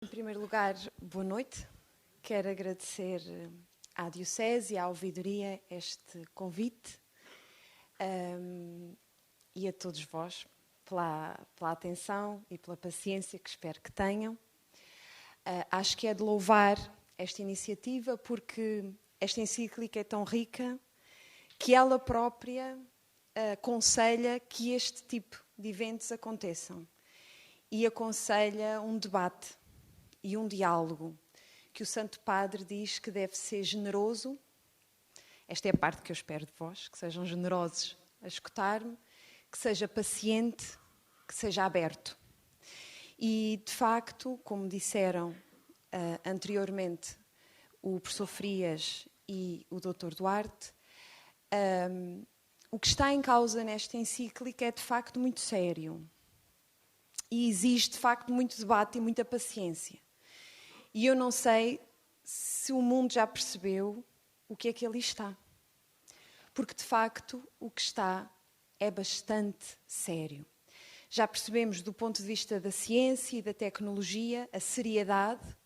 Em primeiro lugar, boa noite. Quero agradecer à Diocese e à Ouvidoria este convite e a todos vós pela atenção e pela paciência que espero que tenham. Acho que é de louvar esta iniciativa porque esta encíclica é tão rica que ela própria aconselha que este tipo de eventos aconteçam e aconselha um debate e um diálogo, que o Santo Padre diz que deve ser generoso. Esta é a parte que eu espero de vós, que sejam generosos a escutar-me, que seja paciente, que seja aberto. E, de facto, como disseram anteriormente o professor Frias e o Dr. Duarte, o que está em causa nesta encíclica é, de facto, muito sério. E exige, de facto, muito debate e muita paciência. E eu não sei se o mundo já percebeu o que é que ali está. Porque, de facto, o que está é bastante sério. Já percebemos, do ponto de vista da ciência e da tecnologia, a seriedade.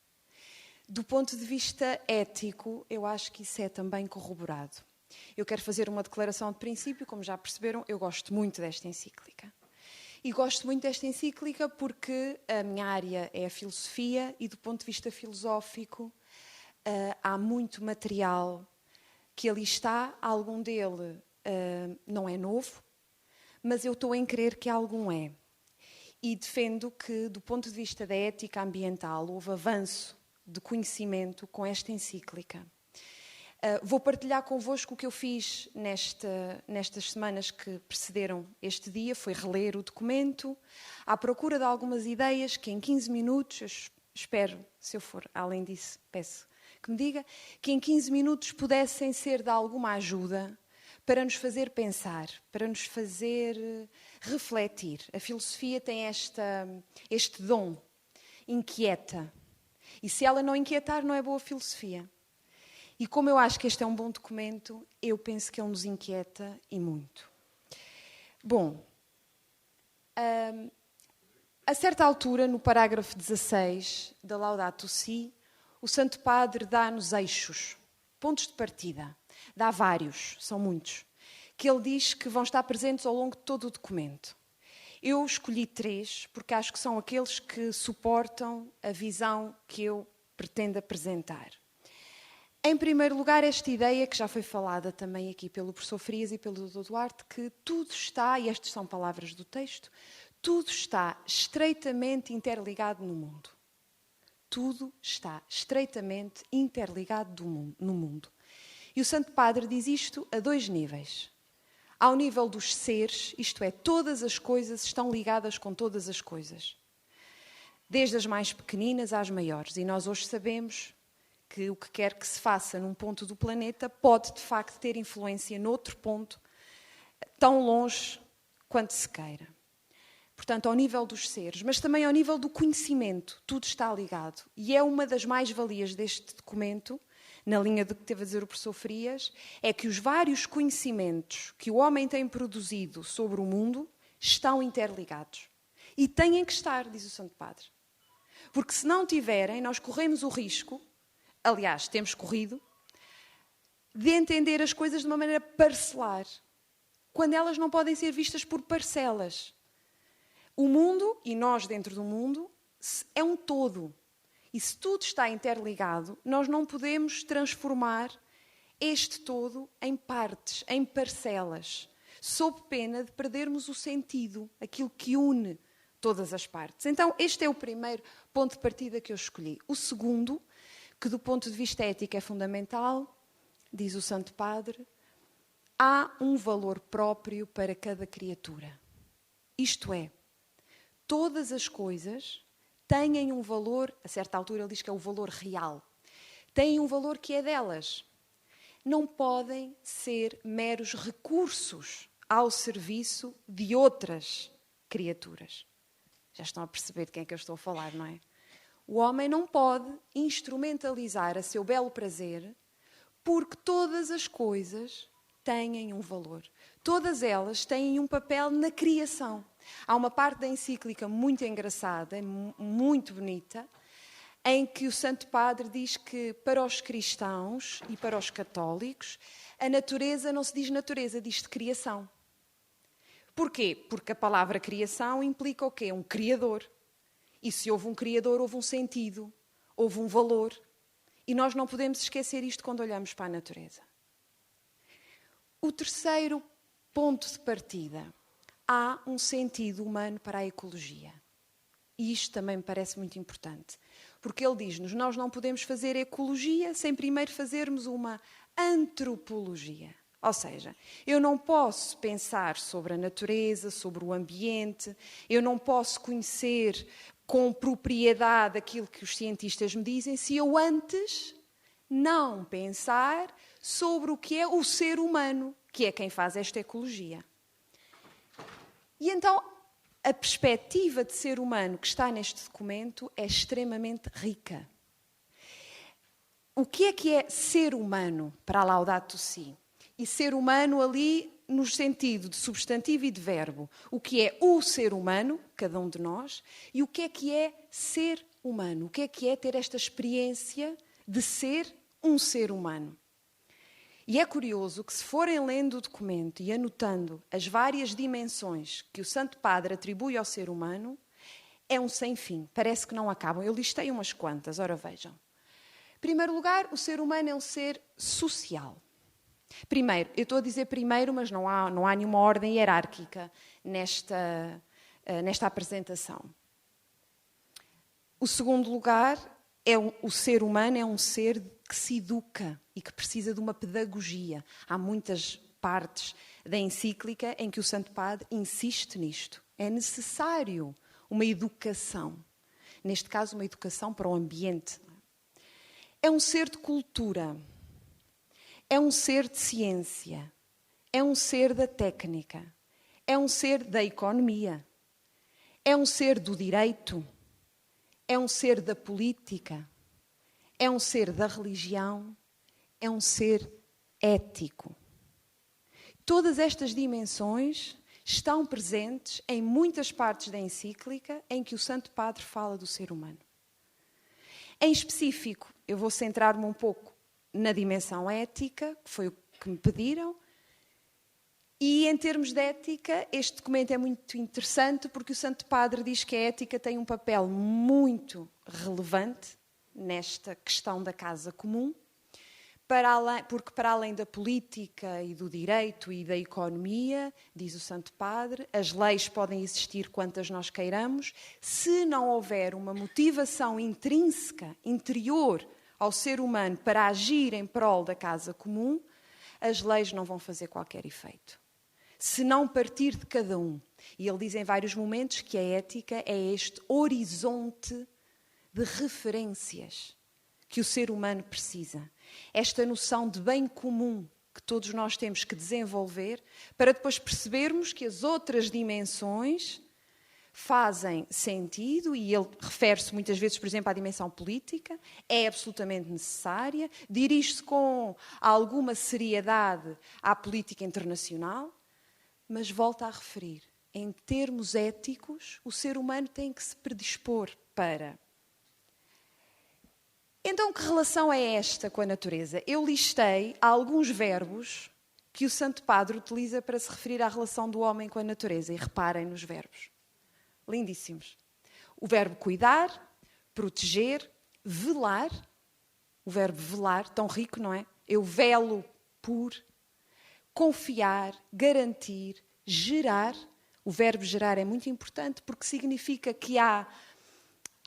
Do ponto de vista ético, eu acho que isso é também corroborado. Eu quero fazer uma declaração de princípio. Como já perceberam, eu gosto muito desta encíclica. E gosto muito desta encíclica porque a minha área é a filosofia e, do ponto de vista filosófico, há muito material que ali está. Algum dele não é novo, mas eu estou em crer que algum é. E defendo que, do ponto de vista da ética ambiental, houve avanço de conhecimento com esta encíclica. Vou partilhar convosco o que eu fiz nestas semanas que precederam este dia, foi reler o documento, à procura de algumas ideias que em 15 minutos, eu espero, se eu for além disso, peço que me diga, que em 15 minutos pudessem ser de alguma ajuda para nos fazer pensar, para nos fazer refletir. A filosofia tem este dom, inquieta. E se ela não inquietar, não é boa filosofia. E como eu acho que este é um bom documento, eu penso que ele nos inquieta e muito. Bom, a certa altura, no parágrafo 16 da Laudato Si, o Santo Padre dá-nos eixos, pontos de partida. Dá vários, são muitos, que ele diz que vão estar presentes ao longo de todo o documento. Eu escolhi 3, porque acho que são aqueles que suportam a visão que eu pretendo apresentar. Em primeiro lugar, esta ideia que já foi falada também aqui pelo professor Frias e pelo Dr. Duarte, que tudo está, e estas são palavras do texto, tudo está estreitamente interligado no mundo. Tudo está estreitamente interligado no mundo. E o Santo Padre diz isto a 2 níveis. Ao nível dos seres, isto é, todas as coisas estão ligadas com todas as coisas. Desde as mais pequeninas às maiores. E nós hoje sabemos que o que quer que se faça num ponto do planeta pode, de facto, ter influência noutro ponto, tão longe quanto se queira. Portanto, ao nível dos seres, mas também ao nível do conhecimento, tudo está ligado. E é uma das mais-valias deste documento, na linha do que teve a dizer o professor Frias, é que os vários conhecimentos que o homem tem produzido sobre o mundo estão interligados. E têm que estar, diz o Santo Padre. Porque se não tiverem, nós corremos o risco, aliás, temos corrido, de entender as coisas de uma maneira parcelar, quando elas não podem ser vistas por parcelas. O mundo, e nós dentro do mundo, é um todo. E se tudo está interligado, nós não podemos transformar este todo em partes, em parcelas, sob pena de perdermos o sentido, aquilo que une todas as partes. Então, este é o primeiro ponto de partida que eu escolhi. O segundo, que do ponto de vista ético é fundamental, diz o Santo Padre, há um valor próprio para cada criatura. Isto é, todas as coisas têm um valor, a certa altura ele diz que é o valor real, têm um valor que é delas. Não podem ser meros recursos ao serviço de outras criaturas. Já estão a perceber de quem é que eu estou a falar, não é? O homem não pode instrumentalizar a seu belo prazer, porque todas as coisas têm um valor. Todas elas têm um papel na criação. Há uma parte da encíclica muito engraçada, muito bonita, em que o Santo Padre diz que para os cristãos e para os católicos a natureza não se diz natureza, diz-se criação. Porquê? Porque a palavra criação implica o quê? Um criador. E se houve um criador, houve um sentido, houve um valor. E nós não podemos esquecer isto quando olhamos para a natureza. O terceiro ponto de partida. Há um sentido humano para a ecologia. E isto também me parece muito importante. Porque ele diz-nos, nós não podemos fazer ecologia sem primeiro fazermos uma antropologia. Ou seja, eu não posso pensar sobre a natureza, sobre o ambiente, eu não posso conhecer com propriedade aquilo que os cientistas me dizem se eu antes não pensar sobre o que é o ser humano, que é quem faz esta ecologia. E então, a perspectiva de ser humano que está neste documento é extremamente rica. O que é ser humano para a Laudato Si? E ser humano ali no sentido de substantivo e de verbo. O que é o ser humano, cada um de nós, e o que é ser humano? O que é ter esta experiência de ser um ser humano? E é curioso que, se forem lendo o documento e anotando as várias dimensões que o Santo Padre atribui ao ser humano, é um sem fim, parece que não acabam. Eu listei umas quantas, ora vejam. Em primeiro lugar, o ser humano é um ser social. Primeiro, eu estou a dizer primeiro, mas não há nenhuma ordem hierárquica nesta apresentação. O segundo lugar, o ser humano é um ser que se educa e que precisa de uma pedagogia. Há muitas partes da encíclica em que o Santo Padre insiste nisto. É necessário uma educação. Neste caso, uma educação para o ambiente. É um ser de cultura. É um ser de ciência. É um ser da técnica. É um ser da economia. É um ser do direito. É um ser da política. É um ser da religião. É um ser ético. Todas estas dimensões estão presentes em muitas partes da encíclica em que o Santo Padre fala do ser humano. Em específico, eu vou centrar-me um pouco na dimensão ética, que foi o que me pediram. E em termos de ética, este documento é muito interessante porque o Santo Padre diz que a ética tem um papel muito relevante nesta questão da casa comum, porque para além da política e do direito e da economia, diz o Santo Padre, as leis podem existir quantas nós queiramos, se não houver uma motivação intrínseca, interior ao ser humano para agir em prol da casa comum, as leis não vão fazer qualquer efeito. Se não partir de cada um. E ele diz em vários momentos que a ética é este horizonte de referências que o ser humano precisa. Esta noção de bem comum que todos nós temos que desenvolver para depois percebermos que as outras dimensões fazem sentido, e ele refere-se muitas vezes, por exemplo, à dimensão política, é absolutamente necessária, dirige-se com alguma seriedade à política internacional, mas volta a referir, em termos éticos, o ser humano tem que se predispor para. Então, que relação é esta com a natureza? Eu listei alguns verbos que o Santo Padre utiliza para se referir à relação do homem com a natureza, e reparem nos verbos. Lindíssimos. O verbo cuidar, proteger, velar. O verbo velar, tão rico, não é? Eu velo por. Confiar, garantir, gerar. O verbo gerar é muito importante porque significa que há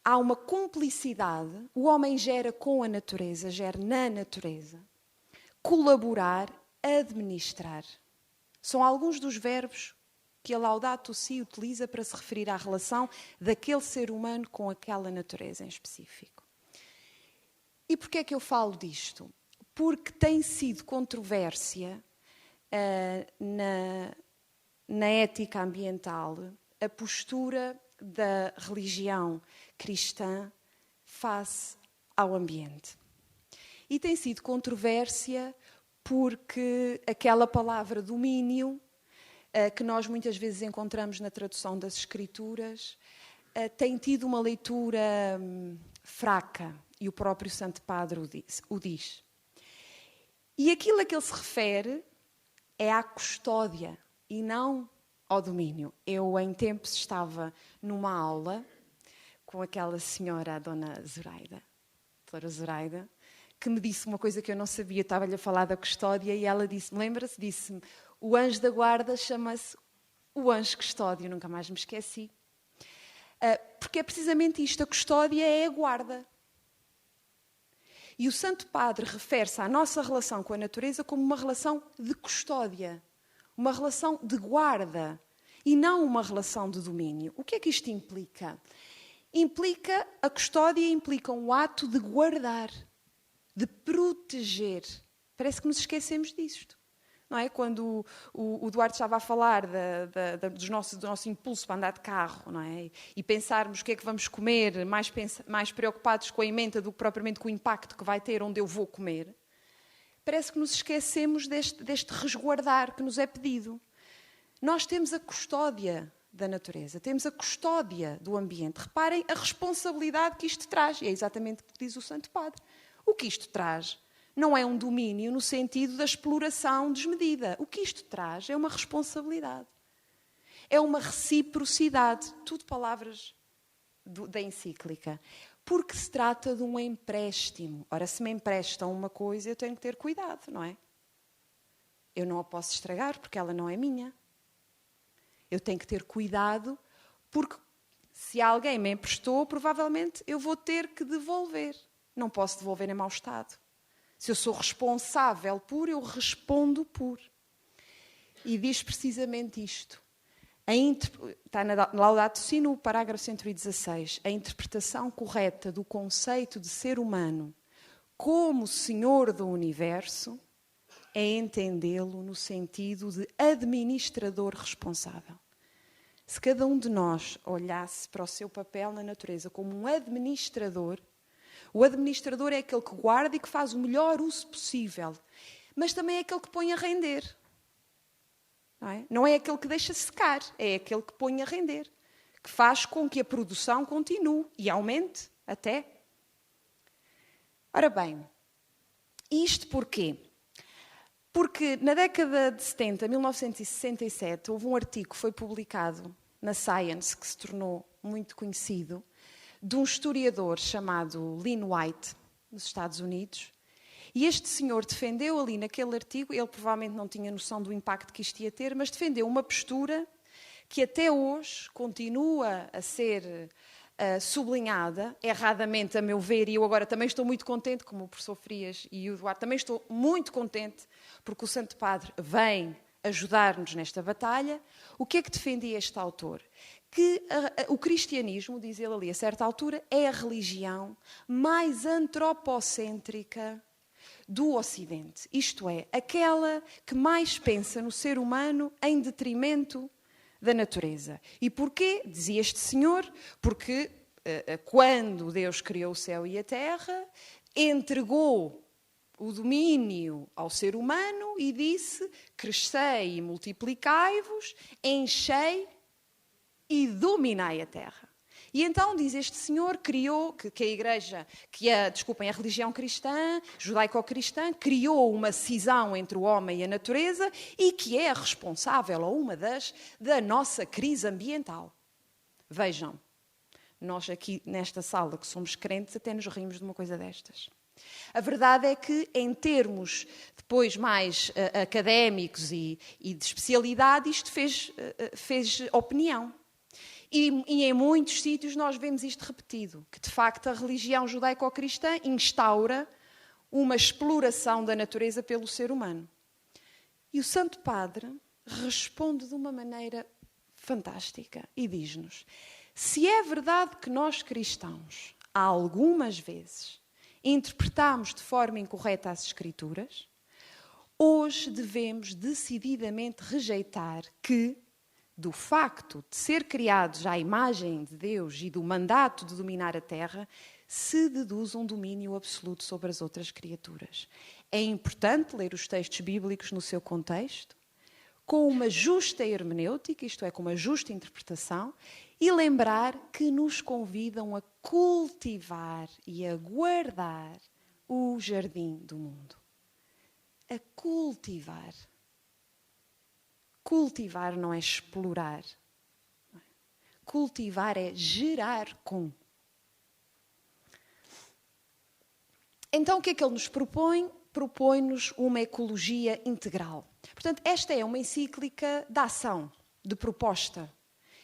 uma cumplicidade. O homem gera com a natureza, gera na natureza. Colaborar, administrar. São alguns dos verbos que a Laudato Si utiliza para se referir à relação daquele ser humano com aquela natureza em específico. E porquê é que eu falo disto? Porque tem sido controvérsia na ética ambiental a postura da religião cristã face ao ambiente. E tem sido controvérsia porque aquela palavra domínio que nós muitas vezes encontramos na tradução das Escrituras, tem tido uma leitura fraca, e o próprio Santo Padre o diz. E aquilo a que ele se refere é à custódia e não ao domínio. Eu, em tempos, estava numa aula com aquela senhora, a dona Zoraida, doutora Zoraida, que me disse uma coisa que eu não sabia. Eu estava-lhe a falar da custódia e ela disse-me, lembra-se, disse-me, o anjo da guarda chama-se o anjo custódio, nunca mais me esqueci. Porque é precisamente isto, a custódia é a guarda. E o Santo Padre refere-se à nossa relação com a natureza como uma relação de custódia, uma relação de guarda e não uma relação de domínio. O que é que isto implica? A custódia implica um ato de guardar, de proteger. Parece que nos esquecemos disto. Não é? Quando o Duarte estava a falar do nosso impulso para andar de carro, não é? E pensarmos o que é que vamos comer, mais preocupados com a emenda do que propriamente com o impacto que vai ter onde eu vou comer, parece que nos esquecemos deste resguardar que nos é pedido. Nós temos a custódia da natureza, temos a custódia do ambiente. Reparem a responsabilidade que isto traz, e é exatamente o que diz o Santo Padre. O que isto traz não é um domínio no sentido da exploração desmedida. O que isto traz é uma responsabilidade. É uma reciprocidade. Tudo palavras da encíclica. Porque se trata de um empréstimo. Ora, se me emprestam uma coisa, eu tenho que ter cuidado, não é? Eu não a posso estragar porque ela não é minha. Eu tenho que ter cuidado porque se alguém me emprestou, provavelmente eu vou ter que devolver. Não posso devolver em mau estado. Se eu sou responsável por, eu respondo por. E diz precisamente isto. Está na Laudato Si, no parágrafo 116. A interpretação correta do conceito de ser humano como Senhor do Universo é entendê-lo no sentido de administrador responsável. Se cada um de nós olhasse para o seu papel na natureza como um administrador, o administrador é aquele que guarda e que faz o melhor uso possível, mas também é aquele que põe a render. Não é aquele que deixa secar, é aquele que põe a render, que faz com que a produção continue e aumente até. Ora bem, isto porquê? Porque na década de 70, 1967, houve um artigo que foi publicado na Science, que se tornou muito conhecido, de um historiador chamado Lynn White, nos Estados Unidos. E este senhor defendeu ali naquele artigo, ele provavelmente não tinha noção do impacto que isto ia ter, mas defendeu uma postura que até hoje continua a ser sublinhada, erradamente a meu ver, e eu agora também estou muito contente, como o professor Frias e o Duarte, também estou muito contente, porque o Santo Padre vem ajudar-nos nesta batalha. O que é que defendia este autor? Que o cristianismo, diz ele ali a certa altura, é a religião mais antropocêntrica do Ocidente. Isto é, aquela que mais pensa no ser humano em detrimento da natureza. E porquê? Dizia este senhor, porque quando Deus criou o céu e a terra, entregou o domínio ao ser humano e disse: crescei e multiplicai-vos, enchei e dominai a terra. E então, diz este senhor, criou, que a igreja, a religião cristã, judaico-cristã, criou uma cisão entre o homem e a natureza e que é a responsável, ou uma da nossa crise ambiental. Vejam, nós aqui nesta sala que somos crentes até nos rimos de uma coisa destas. A verdade é que, em termos depois mais académicos e de especialidade, isto fez opinião. E em muitos sítios nós vemos isto repetido, que de facto a religião judaico-cristã instaura uma exploração da natureza pelo ser humano. E o Santo Padre responde de uma maneira fantástica e diz-nos: se é verdade que nós cristãos, algumas vezes, interpretamos de forma incorreta as Escrituras, hoje devemos decididamente rejeitar que, do facto de ser criados à imagem de Deus e do mandato de dominar a terra, se deduz um domínio absoluto sobre as outras criaturas. É importante ler os textos bíblicos no seu contexto, com uma justa hermenêutica, isto é, com uma justa interpretação, e lembrar que nos convidam a cultivar e a guardar o jardim do mundo. A cultivar. Cultivar não é explorar. Cultivar é gerar com. Então, o que é que ele nos propõe? Propõe-nos uma ecologia integral. Portanto, esta é uma encíclica de ação, de proposta.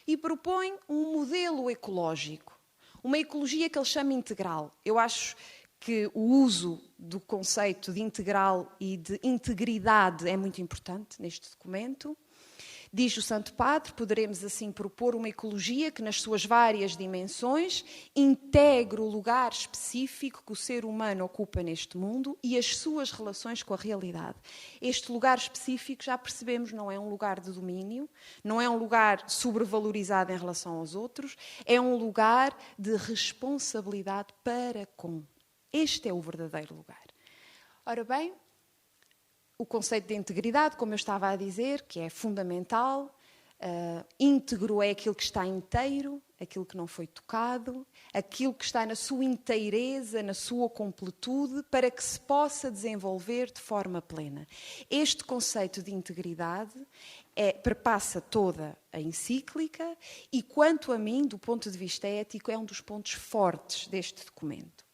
E propõe um modelo ecológico. Uma ecologia que ele chama integral. Eu acho que o uso do conceito de integral e de integridade é muito importante neste documento. Diz o Santo Padre, poderemos assim propor uma ecologia que nas suas várias dimensões integre o lugar específico que o ser humano ocupa neste mundo e as suas relações com a realidade. Este lugar específico, já percebemos, não é um lugar de domínio, não é um lugar sobrevalorizado em relação aos outros, é um lugar de responsabilidade para com. Este é o verdadeiro lugar. Ora bem, o conceito de integridade, como eu estava a dizer, que é fundamental, íntegro é aquilo que está inteiro, aquilo que não foi tocado, aquilo que está na sua inteireza, na sua completude, para que se possa desenvolver de forma plena. Este conceito de integridade perpassa toda a encíclica e, quanto a mim, do ponto de vista ético, é um dos pontos fortes deste documento.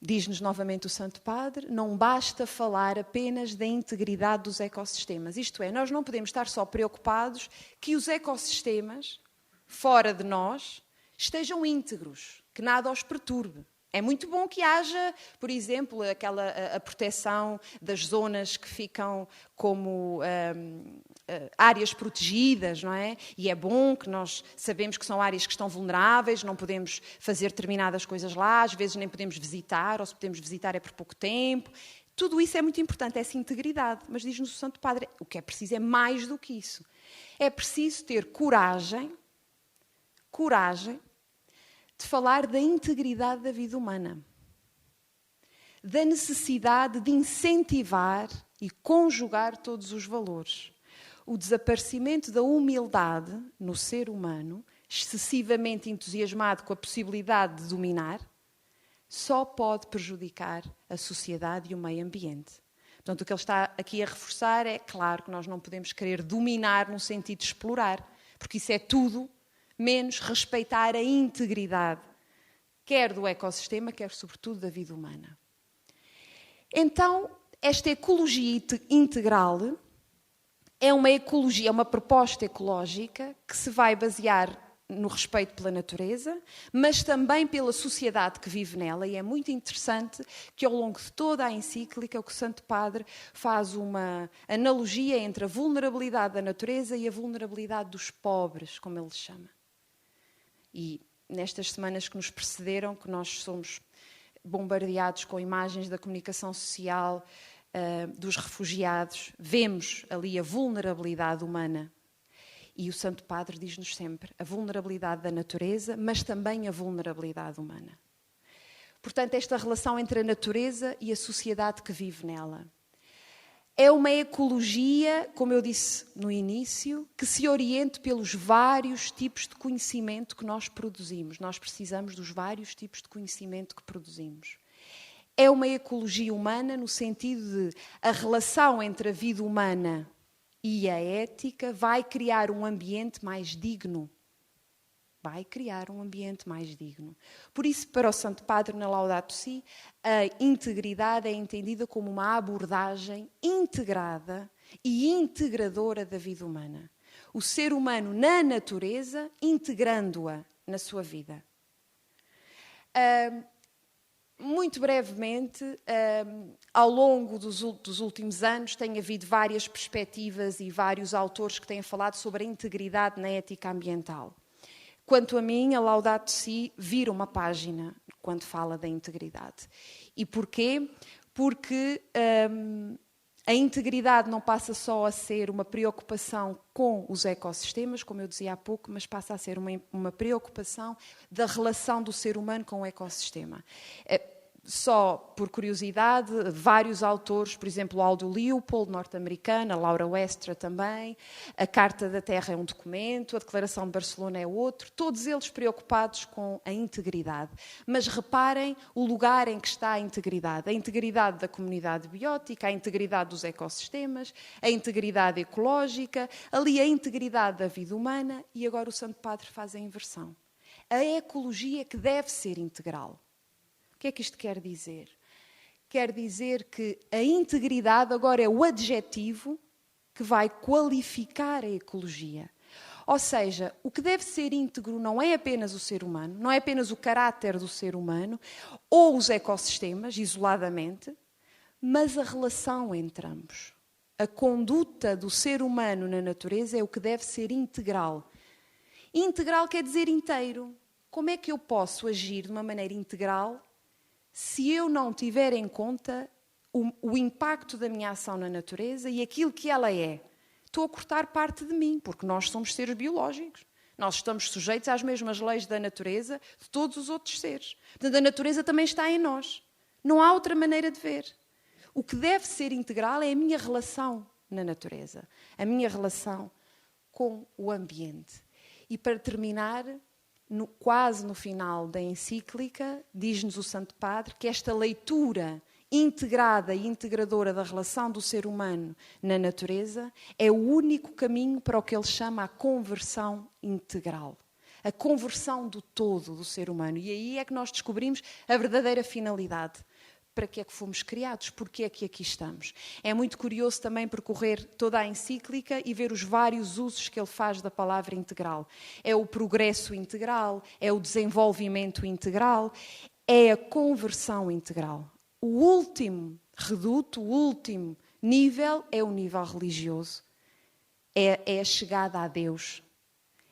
Diz-nos novamente o Santo Padre, não basta falar apenas da integridade dos ecossistemas. Isto é, nós não podemos estar só preocupados que os ecossistemas, fora de nós, estejam íntegros, que nada os perturbe. É muito bom que haja, por exemplo, a proteção das zonas que ficam como áreas protegidas, não é? E é bom que nós sabemos que são áreas que estão vulneráveis, não podemos fazer determinadas coisas lá, às vezes nem podemos visitar, ou se podemos visitar é por pouco tempo. Tudo isso é muito importante, essa integridade. Mas diz-nos o Santo Padre, o que é preciso é mais do que isso. É preciso ter coragem de falar da integridade da vida humana, da necessidade de incentivar e conjugar todos os valores. O desaparecimento da humildade no ser humano, excessivamente entusiasmado com a possibilidade de dominar, só pode prejudicar a sociedade e o meio ambiente. Portanto, o que ele está aqui a reforçar é, claro, que nós não podemos querer dominar no sentido de explorar, porque isso é tudo menos respeitar a integridade, quer do ecossistema, quer, sobretudo, da vida humana. Então, esta ecologia integral é uma ecologia, uma proposta ecológica que se vai basear no respeito pela natureza, mas também pela sociedade que vive nela, e é muito interessante que ao longo de toda a encíclica o que o Santo Padre faz uma analogia entre a vulnerabilidade da natureza e a vulnerabilidade dos pobres, como ele chama. E nestas semanas que nos precederam, que nós somos bombardeados com imagens da comunicação social, dos refugiados, vemos ali a vulnerabilidade humana. E o Santo Padre diz-nos sempre a vulnerabilidade da natureza, mas também a vulnerabilidade humana. Portanto, esta relação entre a natureza e a sociedade que vive nela. É uma ecologia, como eu disse no início, que se oriente pelos vários tipos de conhecimento que nós produzimos. Nós precisamos dos vários tipos de conhecimento que produzimos. É uma ecologia humana no sentido de a relação entre a vida humana e a ética vai criar um ambiente mais digno. Vai criar um ambiente mais digno. Por isso, para o Santo Padre, na Laudato Si, a integridade é entendida como uma abordagem integrada e integradora da vida humana. O ser humano na natureza, integrando-a na sua vida. Muito brevemente, ao longo dos últimos anos, tem havido várias perspectivas e vários autores que têm falado sobre a integridade na ética ambiental. Quanto a mim, a Laudato Si vira uma página quando fala da integridade. E porquê? Porque a integridade não passa só a ser uma preocupação com os ecossistemas, como eu dizia há pouco, mas passa a ser uma preocupação da relação do ser humano com o ecossistema. Só por curiosidade, vários autores, por exemplo, Aldo Leopold, norte-americana, Laura Westra também, a Carta da Terra é um documento, a Declaração de Barcelona é outro, todos eles preocupados com a integridade. Mas reparem o lugar em que está a integridade da comunidade biótica, a integridade dos ecossistemas, a integridade ecológica, ali a integridade da vida humana, e agora o Santo Padre faz a inversão. A ecologia que deve ser integral. O que é que isto quer dizer? Quer dizer que a integridade agora é o adjetivo que vai qualificar a ecologia. Ou seja, o que deve ser íntegro não é apenas o ser humano, não é apenas o caráter do ser humano ou os ecossistemas, isoladamente, mas a relação entre ambos. A conduta do ser humano na natureza é o que deve ser integral. Integral quer dizer inteiro. Como é que eu posso agir de uma maneira integral se eu não tiver em conta o impacto da minha ação na natureza e aquilo que ela é? Estou a cortar parte de mim, porque nós somos seres biológicos. Nós estamos sujeitos às mesmas leis da natureza de todos os outros seres. Portanto, a natureza também está em nós. Não há outra maneira de ver. O que deve ser integral é a minha relação na natureza, a minha relação com o ambiente. E para terminar, quase no final da encíclica, diz-nos o Santo Padre que esta leitura integrada e integradora da relação do ser humano na natureza é o único caminho para o que ele chama a conversão integral. A conversão do todo do ser humano. E aí é que nós descobrimos a verdadeira finalidade. Para que é que fomos criados? Porque é que aqui estamos? É muito curioso também percorrer toda a encíclica e ver os vários usos que ele faz da palavra integral. É o progresso integral, é o desenvolvimento integral, é a conversão integral. O último reduto, o último nível é o nível religioso. É a chegada a Deus.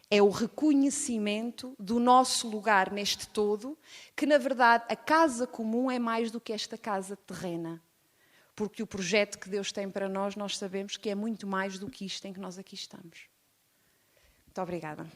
É o reconhecimento do nosso lugar neste todo, que na verdade a casa comum é mais do que esta casa terrena. Porque o projeto que Deus tem para nós sabemos que é muito mais do que isto em que nós aqui estamos. Muito obrigada.